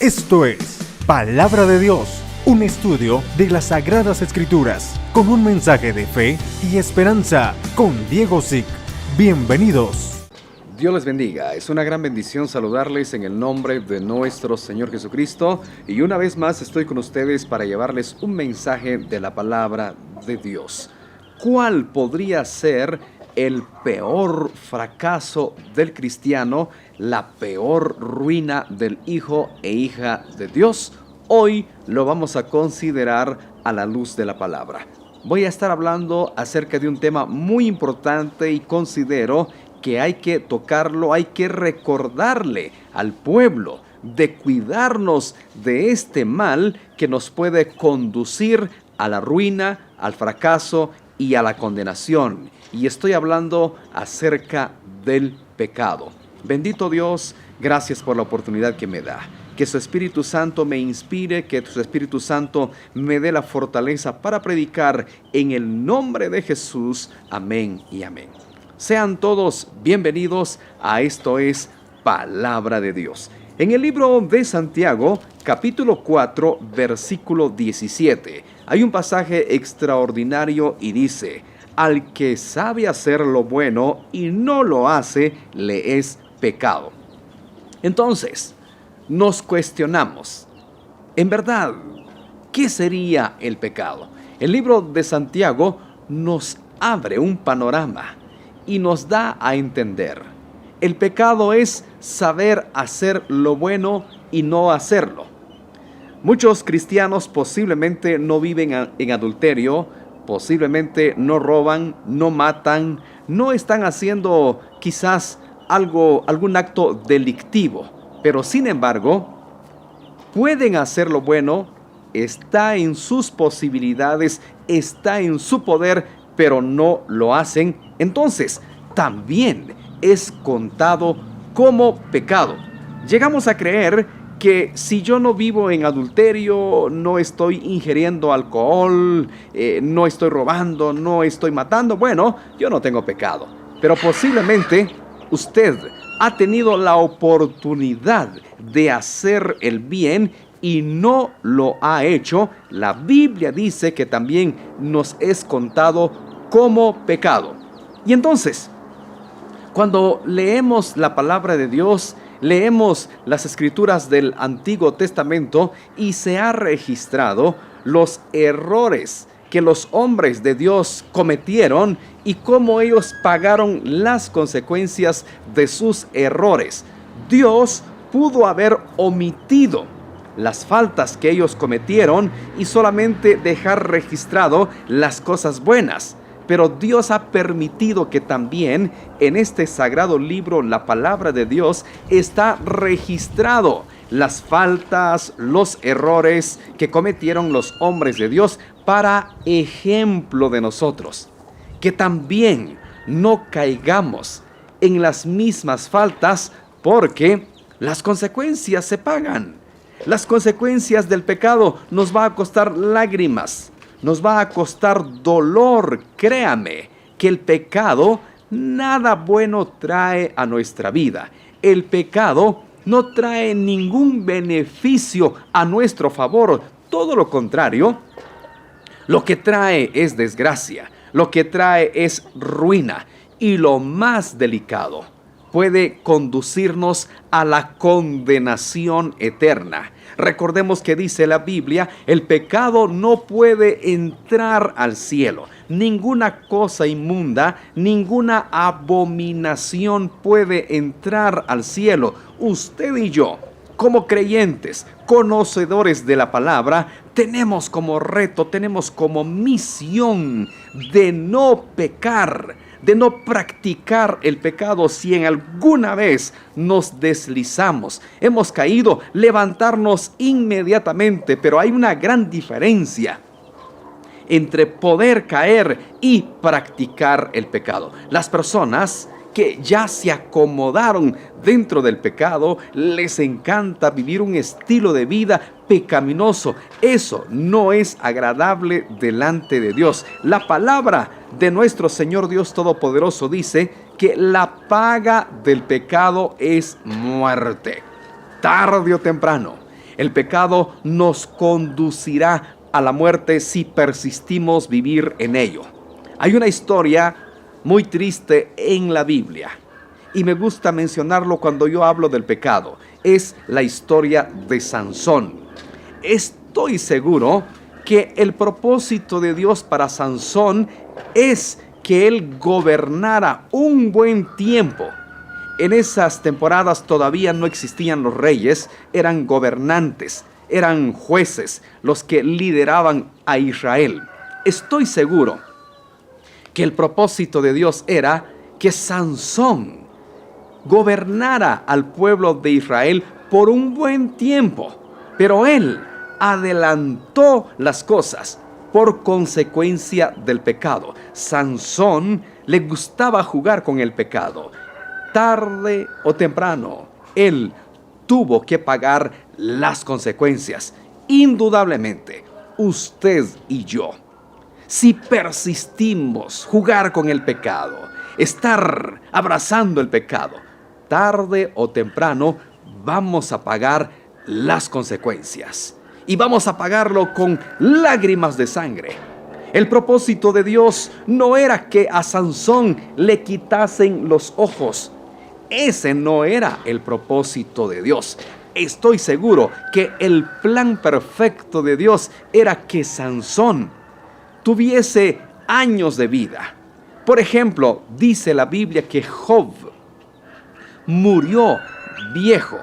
Esto es Palabra de Dios, un estudio de las Sagradas Escrituras, con un mensaje de fe y esperanza, con Diego Zick. Bienvenidos. Dios les bendiga, es una gran bendición saludarles en el nombre de nuestro Señor Jesucristo y una vez más estoy con ustedes para llevarles un mensaje de la Palabra de Dios. ¿Cuál podría ser el peor fracaso del cristiano, la peor ruina del hijo e hija de Dios? Hoy lo vamos a considerar a la luz de la palabra. Voy a estar hablando acerca de un tema muy importante y considero que hay que tocarlo, hay que recordarle al pueblo de cuidarnos de este mal que nos puede conducir a la ruina, al fracaso y a la condenación. Y estoy hablando acerca del pecado. Bendito Dios, gracias por la oportunidad que me da. Que su Espíritu Santo me inspire, que su Espíritu Santo me dé la fortaleza para predicar en el nombre de Jesús. Amén y amén. Sean todos bienvenidos a Esto es Palabra de Dios. En el libro de Santiago, capítulo 4, versículo 17, hay un pasaje extraordinario y dice: al que sabe hacer lo bueno y no lo hace, le es pecado. Entonces, nos cuestionamos, en verdad, ¿qué sería el pecado? El libro de Santiago nos abre un panorama y nos da a entender. El pecado es saber hacer lo bueno y no hacerlo. Muchos cristianos posiblemente no viven en adulterio, posiblemente no roban, no matan, no están haciendo quizás algún acto delictivo, pero sin embargo, pueden hacer lo bueno, está en sus posibilidades, está en su poder, pero no lo hacen. Entonces, también es contado como pecado. Llegamos a creer que si yo no vivo en adulterio, no estoy ingiriendo alcohol, no estoy robando, no estoy matando, bueno, yo no tengo pecado. Pero posiblemente usted ha tenido la oportunidad de hacer el bien y no lo ha hecho. La Biblia dice que también nos es contado como pecado. Y entonces, cuando leemos la palabra de Dios, leemos las escrituras del Antiguo Testamento y se ha registrado los errores que los hombres de Dios cometieron y cómo ellos pagaron las consecuencias de sus errores. Dios pudo haber omitido las faltas que ellos cometieron y solamente dejar registrado las cosas buenas. Pero Dios ha permitido que también en este sagrado libro, la palabra de Dios, está registrado las faltas, los errores que cometieron los hombres de Dios para ejemplo de nosotros. Que también no caigamos en las mismas faltas, porque las consecuencias se pagan. Las consecuencias del pecado nos va a costar lágrimas. Nos va a costar dolor. Créame que el pecado nada bueno trae a nuestra vida. El pecado no trae ningún beneficio a nuestro favor. Todo lo contrario, lo que trae es desgracia. Lo que trae es ruina. Y lo más delicado, puede conducirnos a la condenación eterna. Recordemos que dice la Biblia, el pecado no puede entrar al cielo. Ninguna cosa inmunda, ninguna abominación puede entrar al cielo. Usted y yo, como creyentes, conocedores de la palabra, tenemos como reto, tenemos como misión de no pecar, de no practicar el pecado. Si en alguna vez nos deslizamos, hemos caído, levantarnos inmediatamente. Pero hay una gran diferencia entre poder caer y practicar el pecado. Las personas que ya se acomodaron dentro del pecado, les encanta vivir un estilo de vida pecaminoso. Eso no es agradable delante de Dios. La palabra de nuestro Señor Dios Todopoderoso dice que la paga del pecado es muerte. Tarde o temprano, El pecado nos conducirá a la muerte si persistimos vivir en ello. Hay una historia muy triste en la Biblia y me gusta mencionarlo cuando yo hablo del pecado. Es la historia de Sansón. Estoy seguro que el propósito de Dios para Sansón es que él gobernara un buen tiempo. En esas temporadas todavía no existían los reyes, eran gobernantes, eran jueces los que lideraban a Israel. Estoy seguro que el propósito de Dios era que Sansón gobernara al pueblo de Israel por un buen tiempo, pero él adelantó las cosas por consecuencia del pecado. Sansón le gustaba jugar con el pecado. Tarde o temprano, él tuvo que pagar las consecuencias. Indudablemente, usted y yo, si persistimos jugar con el pecado, estar abrazando el pecado, tarde o temprano vamos a pagar las consecuencias. Y vamos a pagarlo con lágrimas de sangre. El propósito de Dios no era que a Sansón le quitasen los ojos. Ese no era el propósito de Dios. Estoy seguro que el plan perfecto de Dios era que Sansón tuviese años de vida. Por ejemplo, dice la Biblia que Job murió viejo,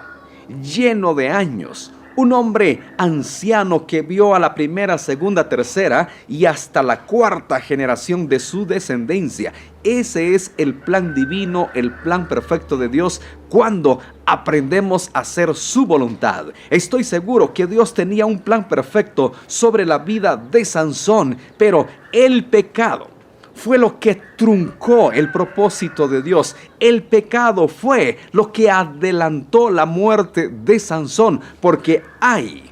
lleno de años. Un hombre anciano que vio a la primera, segunda, tercera y hasta la cuarta generación de su descendencia. Ese es el plan divino, el plan perfecto de Dios cuando aprendemos a hacer su voluntad. Estoy seguro que Dios tenía un plan perfecto sobre la vida de Sansón, pero el pecado fue lo que truncó el propósito de Dios. El pecado fue lo que adelantó la muerte de Sansón, porque hay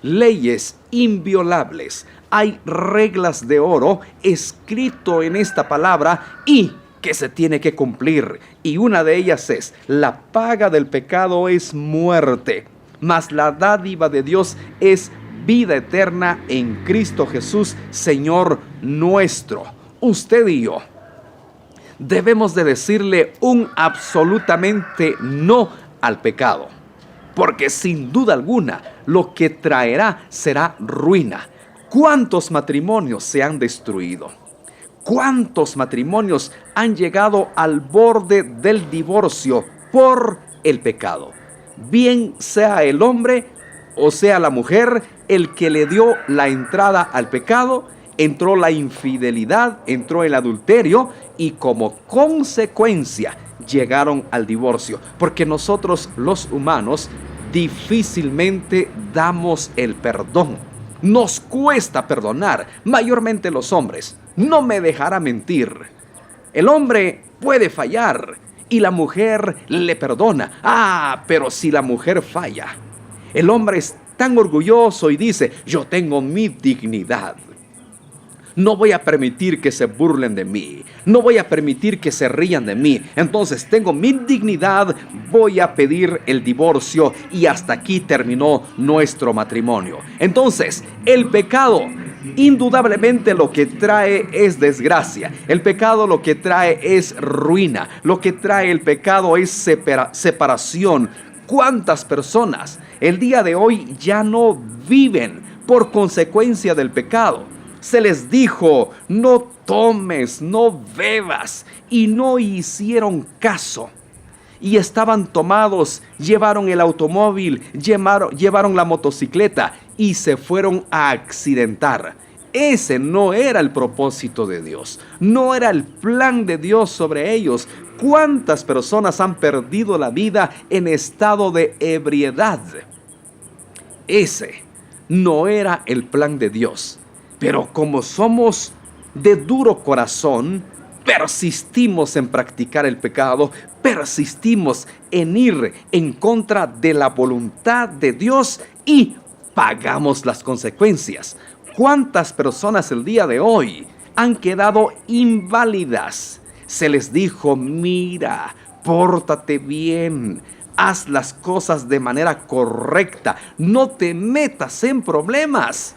leyes inviolables, hay reglas de oro escrito en esta palabra y que se tiene que cumplir. Y una de ellas es: la paga del pecado es muerte, mas la dádiva de Dios es vida eterna en Cristo Jesús, Señor nuestro. Usted y yo debemos de decirle un absolutamente no al pecado, porque sin duda alguna lo que traerá será ruina. ¿Cuántos matrimonios se han destruido? ¿Cuántos matrimonios han llegado al borde del divorcio por el pecado? Bien sea el hombre o sea la mujer el que le dio la entrada al pecado. Entró la infidelidad, entró el adulterio y como consecuencia llegaron al divorcio. Porque nosotros los humanos difícilmente damos el perdón. Nos cuesta perdonar, mayormente los hombres. No me dejará mentir. El hombre puede fallar y la mujer le perdona. Pero si la mujer falla, el hombre es tan orgulloso y dice: yo tengo mi dignidad. No voy a permitir que se burlen de mí. No voy a permitir que se rían de mí. Entonces tengo mi dignidad. Voy a pedir el divorcio y hasta aquí terminó nuestro matrimonio. Entonces, el pecado indudablemente lo que trae es desgracia. El pecado lo que trae es ruina. Lo que trae el pecado es separación. ¿Cuántas personas el día de hoy ya no viven por consecuencia del pecado? Se les dijo: no tomes, no bebas, y no hicieron caso. Y estaban tomados, llevaron el automóvil, llevaron la motocicleta y se fueron a accidentar. Ese no era el propósito de Dios, no era el plan de Dios sobre ellos. ¿Cuántas personas han perdido la vida en estado de ebriedad? Ese no era el plan de Dios. Pero como somos de duro corazón, persistimos en practicar el pecado, persistimos en ir en contra de la voluntad de Dios y pagamos las consecuencias. ¿Cuántas personas el día de hoy han quedado inválidas? Se les dijo: mira, pórtate bien, Haz las cosas de manera correcta. No te metas en problemas.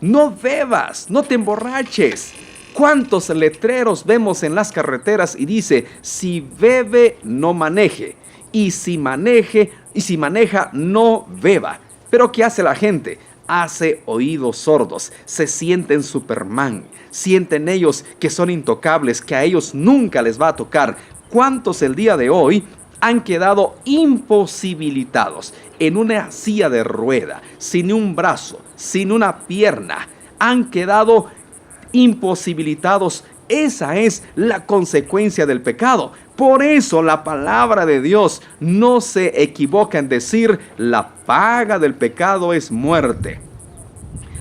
No bebas, no te emborraches. ¿Cuántos letreros vemos en las carreteras y dice, si bebe, no maneje? Y si maneja, no beba. Pero ¿qué hace la gente? Hace oídos sordos, se sienten Superman, sienten ellos que son intocables, que a ellos nunca les va a tocar. ¿Cuántos el día de hoy han quedado imposibilitados en una silla de rueda, sin un brazo, sin una pierna? Han quedado imposibilitados. Esa es la consecuencia del pecado. Por eso la palabra de Dios no se equivoca en decir, la paga del pecado es muerte,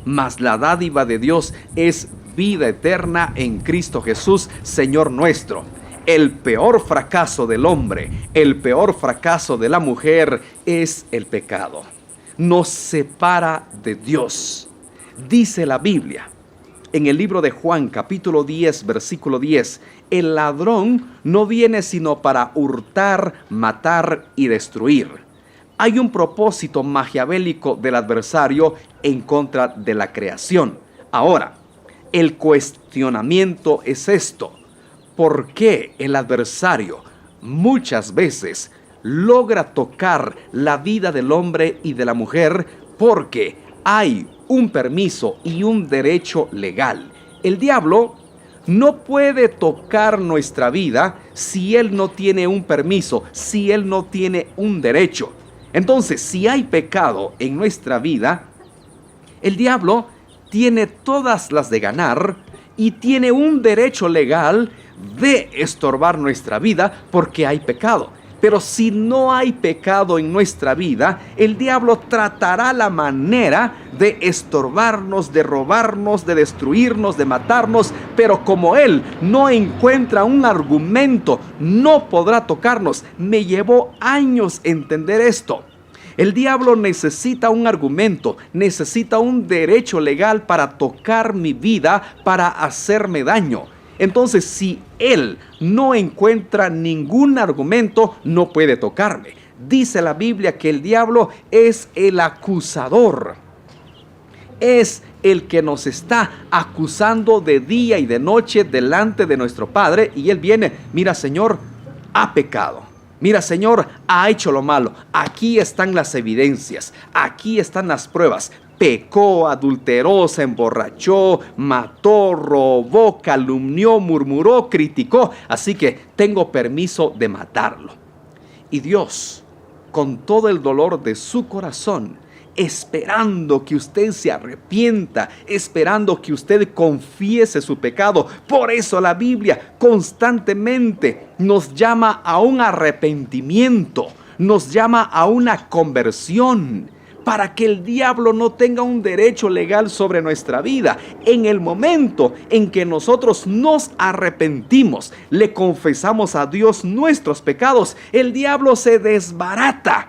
mas la dádiva de Dios es vida eterna en Cristo Jesús, Señor nuestro. El peor fracaso del hombre, el peor fracaso de la mujer es el pecado. Nos separa de Dios. Dice la Biblia en el libro de Juan, capítulo 10, versículo 10, el ladrón no viene sino para hurtar, matar y destruir. Hay un propósito maquiavélico del adversario en contra de la creación. Ahora, el cuestionamiento es esto: ¿por qué el adversario muchas veces logra tocar la vida del hombre y de la mujer? Porque hay un permiso y un derecho legal. El diablo no puede tocar nuestra vida si él no tiene un permiso, si él no tiene un derecho. Entonces, si hay pecado en nuestra vida, el diablo tiene todas las de ganar y tiene un derecho legal de estorbar nuestra vida porque hay pecado. Pero si no hay pecado en nuestra vida, el diablo tratará la manera de estorbarnos, de robarnos, de destruirnos, de matarnos. Pero como él no encuentra un argumento, no podrá tocarnos. Me llevó años entender esto. El diablo necesita un argumento, necesita un derecho legal para tocar mi vida, para hacerme daño. Entonces, si él no encuentra ningún argumento, no puede tocarme. Dice la Biblia que el diablo es el acusador. Es el que nos está acusando de día y de noche delante de nuestro Padre. Y él viene, mira, Señor, ha pecado. Mira, Señor, ha hecho lo malo. Aquí están las evidencias. Aquí están las pruebas. Pecó, adulteró, se emborrachó, mató, robó, calumnió, murmuró, criticó. Así que tengo permiso de matarlo. Y Dios, con todo el dolor de su corazón, esperando que usted se arrepienta, esperando que usted confiese su pecado. Por eso la Biblia constantemente nos llama a un arrepentimiento, nos llama a una conversión, para que el diablo no tenga un derecho legal sobre nuestra vida. En el momento en que nosotros nos arrepentimos, le confesamos a Dios nuestros pecados, el diablo se desbarata.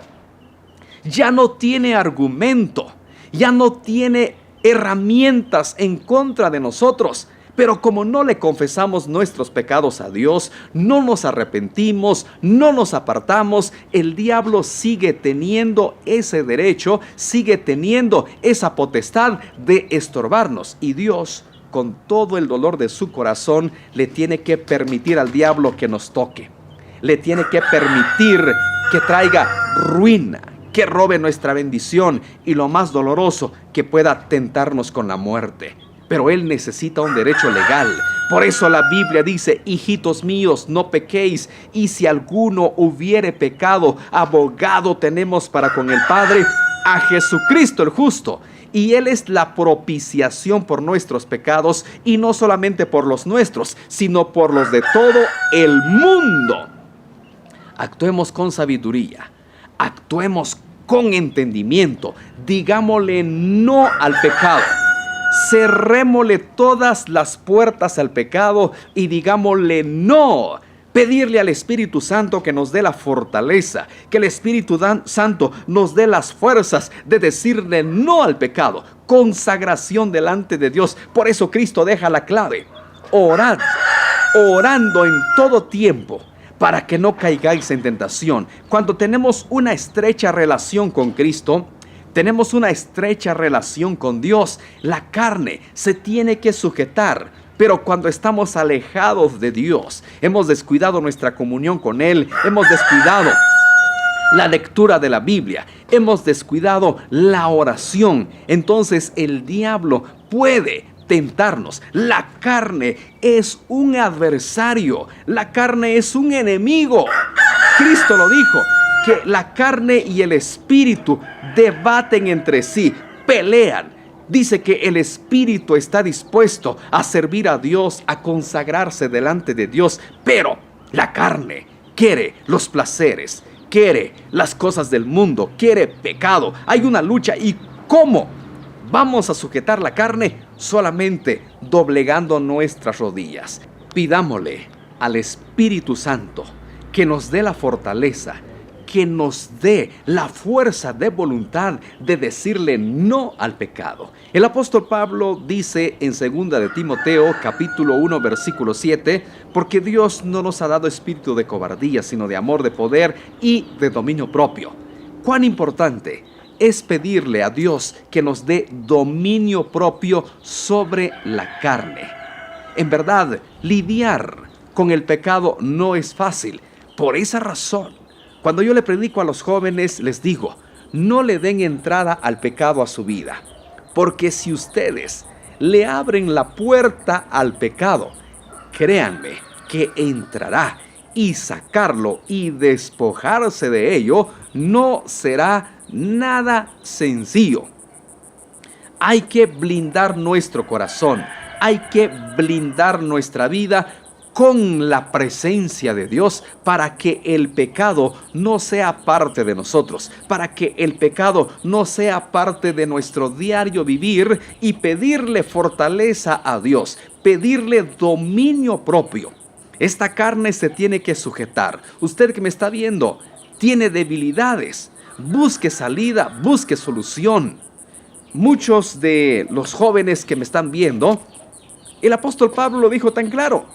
Ya no tiene argumento, ya no tiene herramientas en contra de nosotros. Pero como no le confesamos nuestros pecados a Dios, no nos arrepentimos, no nos apartamos, el diablo sigue teniendo ese derecho, sigue teniendo esa potestad de estorbarnos. Y Dios, con todo el dolor de su corazón, le tiene que permitir al diablo que nos toque. Le tiene que permitir que traiga ruina, que robe nuestra bendición y lo más doloroso, que pueda tentarnos con la muerte. Pero él necesita un derecho legal. Por eso la Biblia dice: hijitos míos, no pequéis, y si alguno hubiere pecado, abogado tenemos para con el Padre, a Jesucristo el justo. Y Él es la propiciación por nuestros pecados, y no solamente por los nuestros, sino por los de todo el mundo. Actuemos con sabiduría, actuemos con entendimiento, digámosle no al pecado. Cerrémosle todas las puertas al pecado y digámosle no. Pedirle al Espíritu Santo que nos dé la fortaleza, que el Espíritu Santo nos dé las fuerzas de decirle no al pecado. Consagración delante de Dios. Por eso Cristo deja la clave: orad, orando en todo tiempo, para que no caigáis en tentación. Cuando tenemos una estrecha relación con Cristo, tenemos una estrecha relación con Dios. La carne se tiene que sujetar. Pero cuando estamos alejados de Dios, hemos descuidado nuestra comunión con Él, hemos descuidado la lectura de la Biblia, hemos descuidado la oración, entonces el diablo puede tentarnos. La carne es un adversario, la carne es un enemigo. Cristo lo dijo, que la carne y el espíritu debaten entre sí, pelean. Dice que el espíritu está dispuesto a servir a Dios, a consagrarse delante de Dios, pero la carne quiere los placeres, quiere las cosas del mundo, quiere pecado. Hay una lucha. ¿Y cómo vamos a sujetar la carne? Solamente doblegando nuestras rodillas. Pidámosle al Espíritu Santo que nos dé la fortaleza, que nos dé la fuerza de voluntad de decirle no al pecado. El apóstol Pablo dice en 2 de Timoteo, capítulo 1, versículo 7, porque Dios no nos ha dado espíritu de cobardía, sino de amor, de poder y de dominio propio. Cuán importante es pedirle a Dios que nos dé dominio propio sobre la carne. En verdad, lidiar con el pecado no es fácil. Por esa razón, cuando yo le predico a los jóvenes, les digo, no le den entrada al pecado a su vida. Porque si ustedes le abren la puerta al pecado, créanme que entrará, y sacarlo y despojarse de ello no será nada sencillo. Hay que blindar nuestro corazón, hay que blindar nuestra vida con la presencia de Dios para que el pecado no sea parte de nosotros, para que el pecado no sea parte de nuestro diario vivir, y pedirle fortaleza a Dios, pedirle dominio propio. Esta carne se tiene que sujetar. Usted que me está viendo tiene debilidades. Busque salida, busque solución. Muchos de los jóvenes que me están viendo, el apóstol Pablo lo dijo tan claro.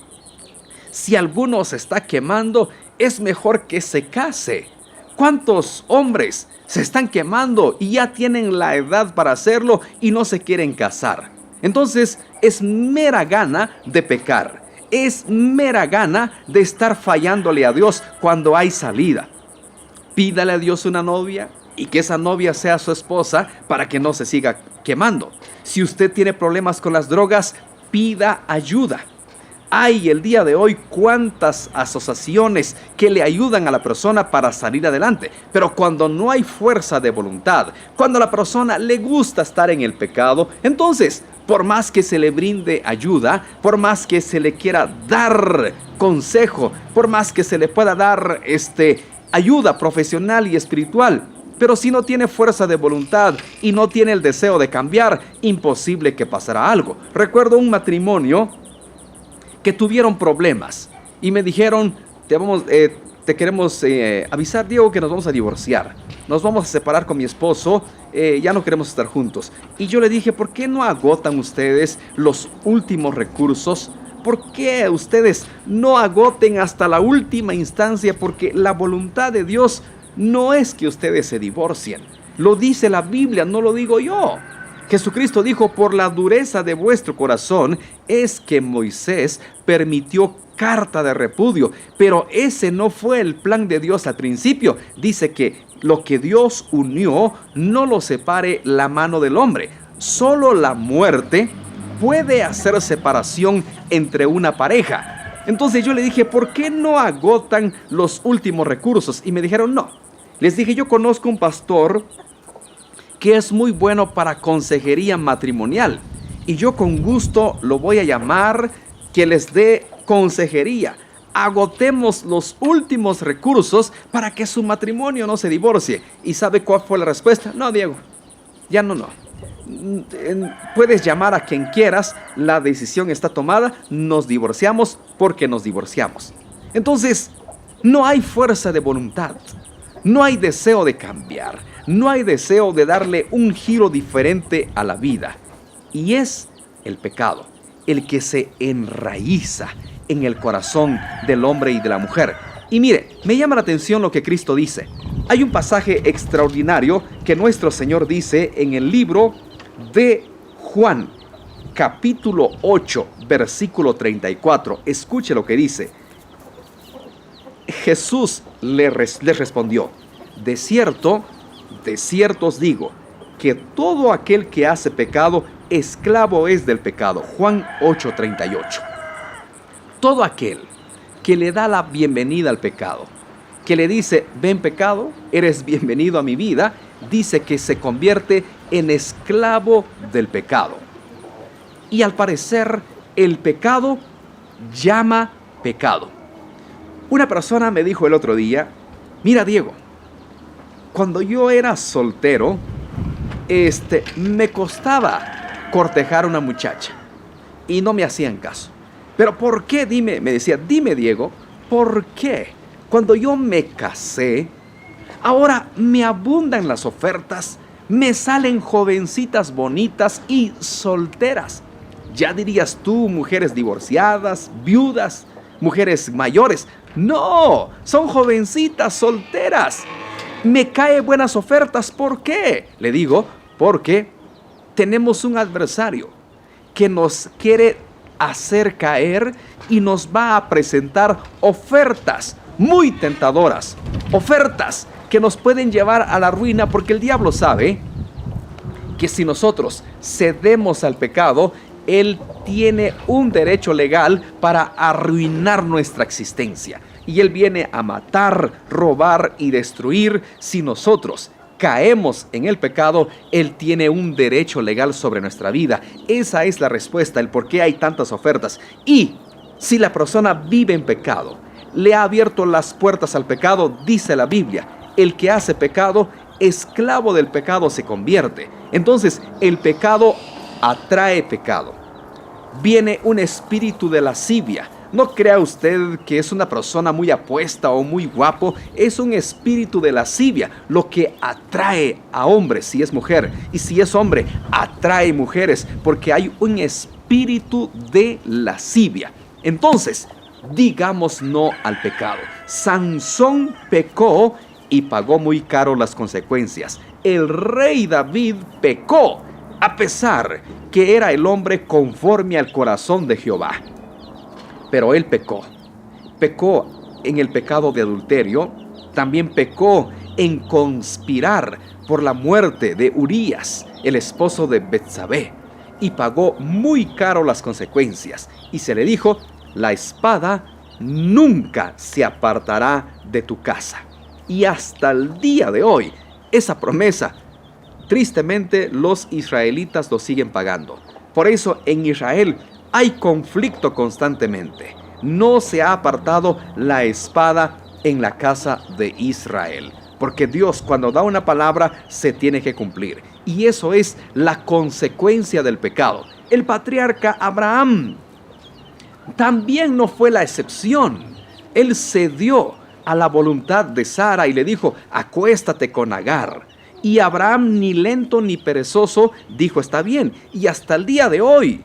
Si alguno se está quemando, es mejor que se case. ¿Cuántos hombres se están quemando y ya tienen la edad para hacerlo y no se quieren casar? Entonces es mera gana de pecar. Es mera gana de estar fallándole a Dios cuando hay salida. Pídale a Dios una novia y que esa novia sea su esposa para que no se siga quemando. Si usted tiene problemas con las drogas, pida ayuda. Hay el día de hoy cuántas asociaciones que le ayudan a la persona para salir adelante. Pero cuando no hay fuerza de voluntad, cuando a la persona le gusta estar en el pecado, entonces, por más que se le brinde ayuda, por más que se le quiera dar consejo, por más que se le pueda dar ayuda profesional y espiritual, pero si no tiene fuerza de voluntad y no tiene el deseo de cambiar, imposible que pasara algo. Recuerdo un matrimonio que tuvieron problemas y me dijeron, te queremos avisar, Diego, que nos vamos a divorciar, nos vamos a separar con mi esposo, ya no queremos estar juntos. Y yo le dije, ¿por qué no agotan ustedes los últimos recursos? ¿Por qué ustedes no agoten hasta la última instancia? Porque la voluntad de Dios no es que ustedes se divorcien. Lo dice la Biblia, no lo digo yo. Jesucristo dijo, por la dureza de vuestro corazón es que Moisés permitió carta de repudio. Pero ese no fue el plan de Dios al principio. Dice que lo que Dios unió no lo separe la mano del hombre. Solo la muerte puede hacer separación entre una pareja. Entonces yo le dije, ¿por qué no agotan los últimos recursos? Y me dijeron, no. Les dije, yo conozco un pastor que es muy bueno para consejería matrimonial, y yo con gusto lo voy a llamar, que les dé consejería. Agotemos los últimos recursos para que su matrimonio no se divorcie. ¿Y sabe cuál fue la respuesta? No, Diego, ya no. Puedes llamar a quien quieras, la decisión está tomada, nos divorciamos porque nos divorciamos. Entonces, no hay fuerza de voluntad, no hay deseo de cambiar, no hay deseo de darle un giro diferente a la vida. Y es el pecado el que se enraiza en el corazón del hombre y de la mujer. Y mire, me llama la atención lo que Cristo dice. Hay un pasaje extraordinario que nuestro Señor dice en el libro de Juan, capítulo 8, versículo 34. Escuche lo que dice. Jesús les respondió: de cierto os digo, que todo aquel que hace pecado, esclavo es del pecado. Juan 8:38. Todo aquel que le da la bienvenida al pecado, que le dice: ven pecado, eres bienvenido a mi vida, dice que se convierte en esclavo del pecado. Y al parecer, el pecado llama pecado. Una persona me dijo el otro día: mira, Diego, cuando yo era soltero, me costaba cortejar a una muchacha y no me hacían caso. Pero ¿por qué? Me decía, dime, Diego, ¿por qué cuando yo me casé, ahora me abundan las ofertas, me salen jovencitas bonitas y solteras? Ya dirías tú, mujeres divorciadas, viudas, mujeres mayores. No, son jovencitas solteras. Me caen buenas ofertas. ¿Por qué? Le digo, porque tenemos un adversario que nos quiere hacer caer y nos va a presentar ofertas muy tentadoras, ofertas que nos pueden llevar a la ruina, porque el diablo sabe que si nosotros cedemos al pecado, él tiene un derecho legal para arruinar nuestra existencia. Y él viene a matar, robar y destruir. Si nosotros caemos en el pecado, él tiene un derecho legal sobre nuestra vida. Esa es la respuesta, el por qué hay tantas ofertas. Y si la persona vive en pecado, le ha abierto las puertas al pecado, dice la Biblia, el que hace pecado, esclavo del pecado se convierte. Entonces, el pecado atrae pecado. Viene un espíritu de lascivia. No crea usted que es una persona muy apuesta o muy guapo. Es un espíritu de lascivia lo que atrae a hombres si es mujer. Y si es hombre, atrae mujeres, porque hay un espíritu de lascivia. Entonces, digamos no al pecado. Sansón pecó y pagó muy caro las consecuencias. El rey David pecó, a pesar que era el hombre conforme al corazón de Jehová. Pero él pecó. Pecó en el pecado de adulterio. También pecó en conspirar por la muerte de Urías, el esposo de Betsabé. Y pagó muy caro las consecuencias. Y se le dijo: la espada nunca se apartará de tu casa. Y hasta el día de hoy, esa promesa, tristemente, los israelitas lo siguen pagando. Por eso en Israel hay conflicto constantemente. No se ha apartado la espada en la casa de Israel. Porque Dios, cuando da una palabra, se tiene que cumplir. Y eso es la consecuencia del pecado. El patriarca Abraham también no fue la excepción. Él cedió a la voluntad de Sara y le dijo: acuéstate con Agar. Y Abraham, ni lento ni perezoso, dijo: está bien. Y hasta el día de hoy,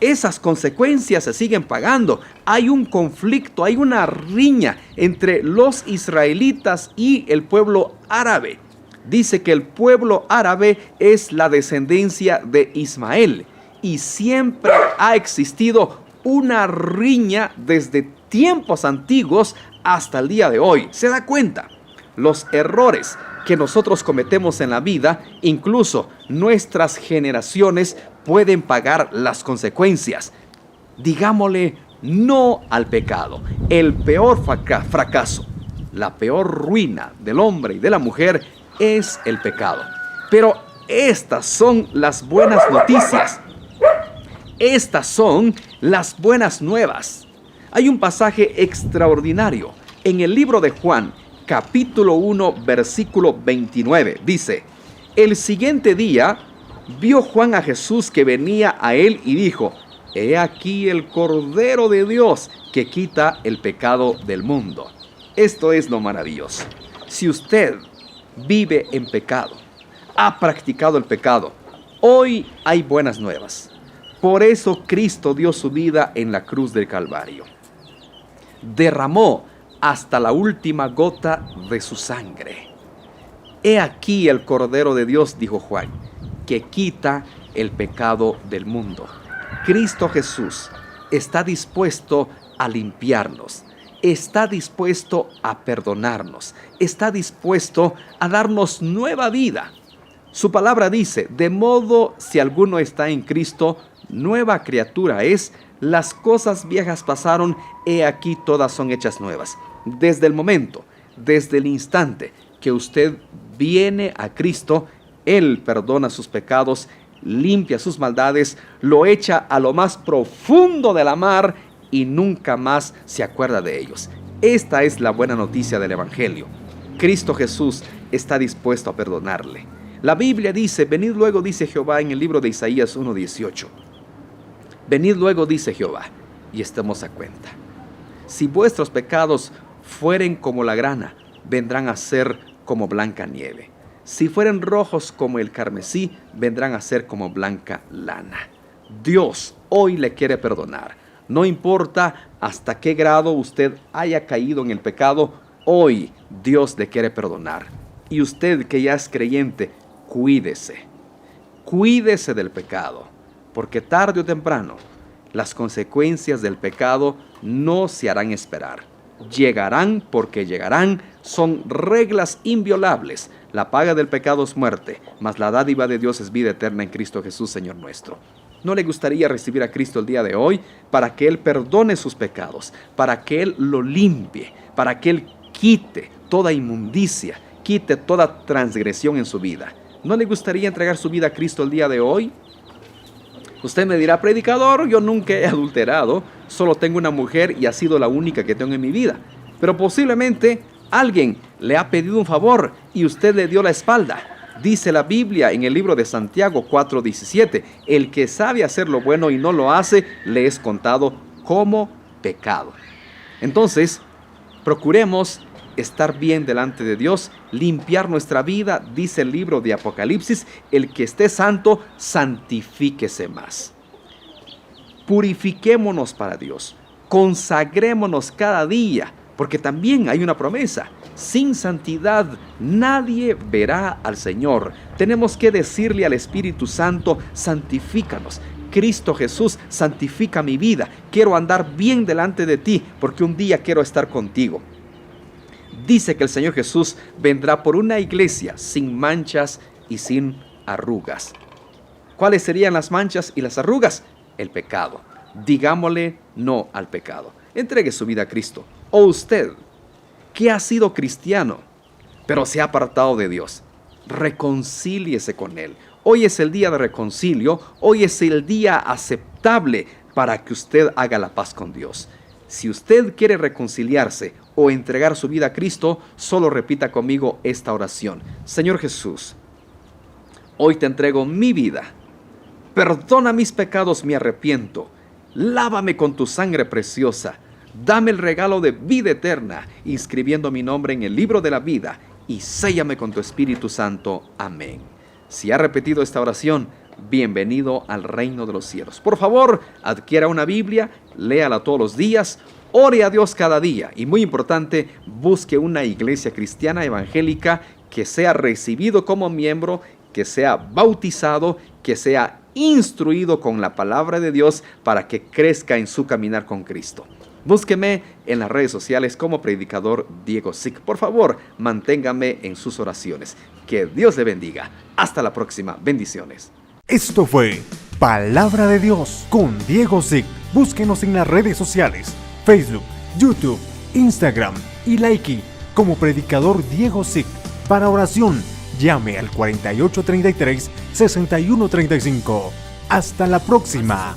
esas consecuencias se siguen pagando. Hay un conflicto, hay una riña entre los israelitas y el pueblo árabe. Dice que el pueblo árabe es la descendencia de Ismael. Y siempre ha existido una riña desde tiempos antiguos hasta el día de hoy. ¿Se da cuenta? Los errores que nosotros cometemos en la vida, incluso nuestras generaciones pueden pagar las consecuencias. Digámosle no al pecado. El peor fracaso, la peor ruina del hombre y de la mujer es el pecado. Pero estas son las buenas noticias. Estas son las buenas nuevas. Hay un pasaje extraordinario en el libro de Juan, capítulo 1, versículo 29. Dice: el siguiente día vio Juan a Jesús que venía a él y dijo: he aquí el Cordero de Dios que quita el pecado del mundo. Esto es lo maravilloso. Si usted vive en pecado, ha practicado el pecado, hoy hay buenas nuevas. Por eso Cristo dio su vida en la cruz del Calvario. Derramó hasta la última gota de su sangre. He aquí el Cordero de Dios, dijo Juan, que quita el pecado del mundo. Cristo Jesús está dispuesto a limpiarnos, está dispuesto a perdonarnos, está dispuesto a darnos nueva vida. Su palabra dice, de modo si alguno está en Cristo, nueva criatura es, las cosas viejas pasaron, he aquí todas son hechas nuevas. Desde el momento, desde el instante que usted viene a Cristo, Él perdona sus pecados, limpia sus maldades, lo echa a lo más profundo de la mar y nunca más se acuerda de ellos. Esta es la buena noticia del Evangelio. Cristo Jesús está dispuesto a perdonarle. La Biblia dice, venid luego, dice Jehová en el libro de Isaías 1:18. Venid luego, dice Jehová, y estemos a cuenta. Si vuestros pecados fueren como la grana, vendrán a ser como blanca nieve. Si fueren rojos como el carmesí, vendrán a ser como blanca lana. Dios hoy le quiere perdonar. No importa hasta qué grado usted haya caído en el pecado, hoy Dios le quiere perdonar. Y usted que ya es creyente, cuídese. Cuídese del pecado, porque tarde o temprano las consecuencias del pecado no se harán esperar. Llegarán porque llegarán, son reglas inviolables. La paga del pecado es muerte, mas la dádiva de Dios es vida eterna en Cristo Jesús, Señor nuestro. ¿No le gustaría recibir a Cristo el día de hoy para que Él perdone sus pecados, para que Él lo limpie, para que Él quite toda inmundicia, quite toda transgresión en su vida? ¿No le gustaría entregar su vida a Cristo el día de hoy? Usted me dirá, predicador, yo nunca he adulterado, solo tengo una mujer y ha sido la única que tengo en mi vida. Pero posiblemente alguien le ha pedido un favor y usted le dio la espalda. Dice la Biblia en el libro de Santiago 4:17, el que sabe hacer lo bueno y no lo hace, le es contado como pecado. Entonces, procuremos estar bien delante de Dios, limpiar nuestra vida, dice el libro de Apocalipsis, el que esté santo, santifíquese más. Purifiquémonos para Dios, consagrémonos cada día, porque también hay una promesa. Sin santidad nadie verá al Señor. Tenemos que decirle al Espíritu Santo, santifícanos. Cristo Jesús, santifica mi vida. Quiero andar bien delante de ti, porque un día quiero estar contigo. Dice que el Señor Jesús vendrá por una iglesia sin manchas y sin arrugas. ¿Cuáles serían las manchas y las arrugas? El pecado. Digámosle no al pecado. Entregue su vida a Cristo. O usted, que ha sido cristiano, pero se ha apartado de Dios, reconcíliese con Él. Hoy es el día de reconcilio. Hoy es el día aceptable para que usted haga la paz con Dios. Si usted quiere reconciliarse o entregar su vida a Cristo, solo repita conmigo esta oración. Señor Jesús, hoy te entrego mi vida. Perdona mis pecados, me arrepiento. Lávame con tu sangre preciosa. Dame el regalo de vida eterna, inscribiendo mi nombre en el libro de la vida, y séllame con tu Espíritu Santo. Amén. Si ha repetido esta oración, bienvenido al reino de los cielos. Por favor, adquiera una Biblia, léala todos los días, ore a Dios cada día y, muy importante, busque una iglesia cristiana evangélica que sea recibido como miembro, que sea bautizado, que sea instruido con la palabra de Dios para que crezca en su caminar con Cristo. Búsqueme en las redes sociales como predicador Diego Zick. Por favor, manténgame en sus oraciones. Que Dios le bendiga. Hasta la próxima. Bendiciones. Esto fue Palabra de Dios con Diego Zick. Búsquenos en las redes sociales, Facebook, YouTube, Instagram y Likee como predicador Diego Zick. Para oración, llame al 4833-6135. Hasta la próxima.